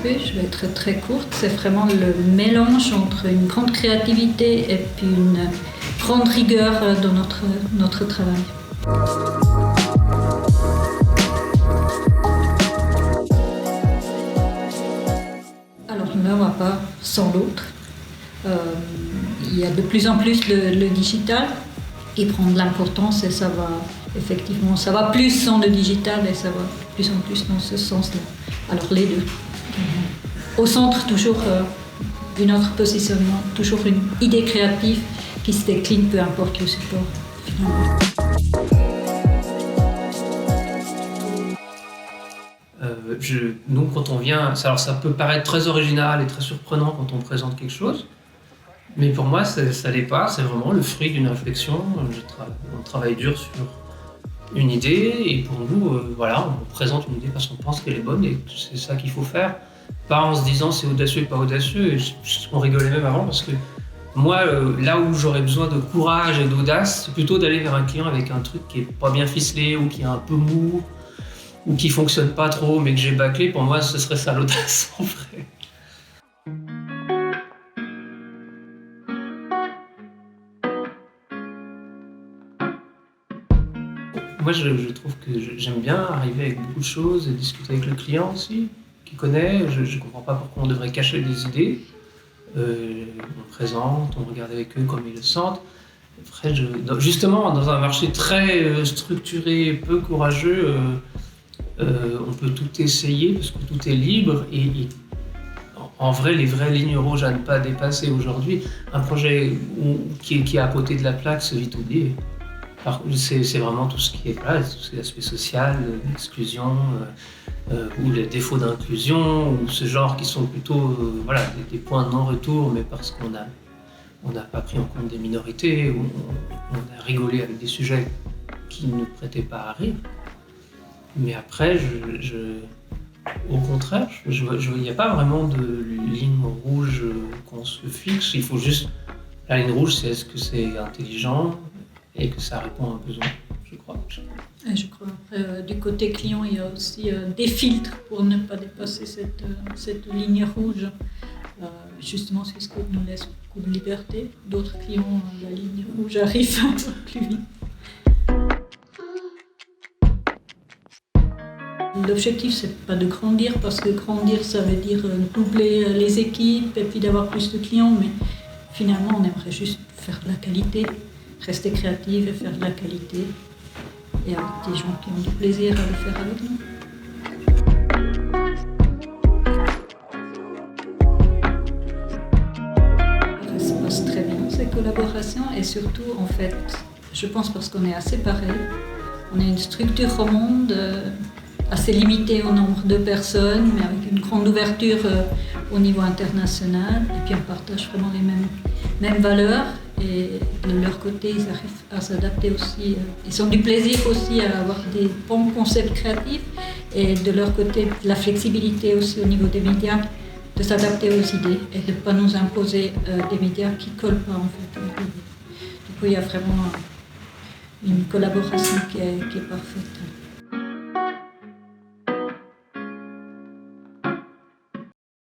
fait, je vais être très très courte, c'est vraiment le mélange entre une grande créativité et puis une grande rigueur dans notre travail. Alors l'un ne va pas sans l'autre. Il y a de plus en plus le digital qui prend de l'importance et ça va plus sans le digital et ça va de plus en plus dans ce sens-là. Alors les deux. Au centre, toujours notre positionnement, toujours une idée créative qui se décline, peu importe le support finalement. Nous, quand on vient, alors ça peut paraître très original et très surprenant quand on présente quelque chose, mais pour moi, ça l'est pas. C'est vraiment le fruit d'une réflexion. On travaille dur sur une idée et pour nous, on présente une idée parce qu'on pense qu'elle est bonne et c'est ça qu'il faut faire. Pas en se disant c'est audacieux et pas audacieux. Et on rigolait même avant parce que moi, là où j'aurais besoin de courage et d'audace, c'est plutôt d'aller vers un client avec un truc qui est pas bien ficelé ou qui est un peu mou ou qui fonctionne pas trop mais que j'ai bâclé. Pour moi, ce serait ça l'audace en vrai. Moi, je trouve que j'aime bien arriver avec beaucoup de choses et discuter avec le client aussi, qui connaît. Je ne comprends pas pourquoi on devrait cacher des idées. On présente, on regarde avec eux comme ils le sentent. Après, justement, dans un marché très structuré, peu courageux, on peut tout essayer parce que tout est libre. Et en vrai, les vraies lignes rouges à ne pas dépasser aujourd'hui, un projet qui est à côté de la plaque, c'est vite oublié. C'est vraiment tout ce qui est là, tout ce qui est l'aspect social, l'exclusion ou les défauts d'inclusion ou ce genre qui sont plutôt des points de non-retour, mais parce qu'on n'a pas pris en compte des minorités, ou on a rigolé avec des sujets qui ne prêtaient pas à rire. Mais après, au contraire, il n'y a pas vraiment de ligne rouge qu'on se fixe. Il faut juste, la ligne rouge, c'est est-ce que c'est intelligent et que ça répond à un besoin, je crois. Je crois. Du côté client, il y a aussi des filtres pour ne pas dépasser cette ligne rouge. Justement, c'est ce qui nous laisse beaucoup de liberté. D'autres clients, la ligne rouge arrive un peu plus vite. L'objectif, c'est pas de grandir, parce que grandir, ça veut dire doubler les équipes et puis d'avoir plus de clients, mais finalement, on aimerait juste faire de la qualité. Rester créative et faire de la qualité et avec des gens qui ont du plaisir à le faire avec nous. Ça se passe très bien ces collaborations et surtout en fait, je pense parce qu'on est assez pareil, on est une structure romande assez limitée au nombre de personnes mais avec une grande ouverture au niveau international et puis on partage vraiment les mêmes valeurs. Et de leur côté, ils arrivent à s'adapter aussi. Ils ont du plaisir aussi à avoir des bons concepts créatifs. Et de leur côté, la flexibilité aussi au niveau des médias, de s'adapter aux idées et de ne pas nous imposer des médias qui ne collent pas en fait. Du coup, il y a vraiment une collaboration qui est parfaite.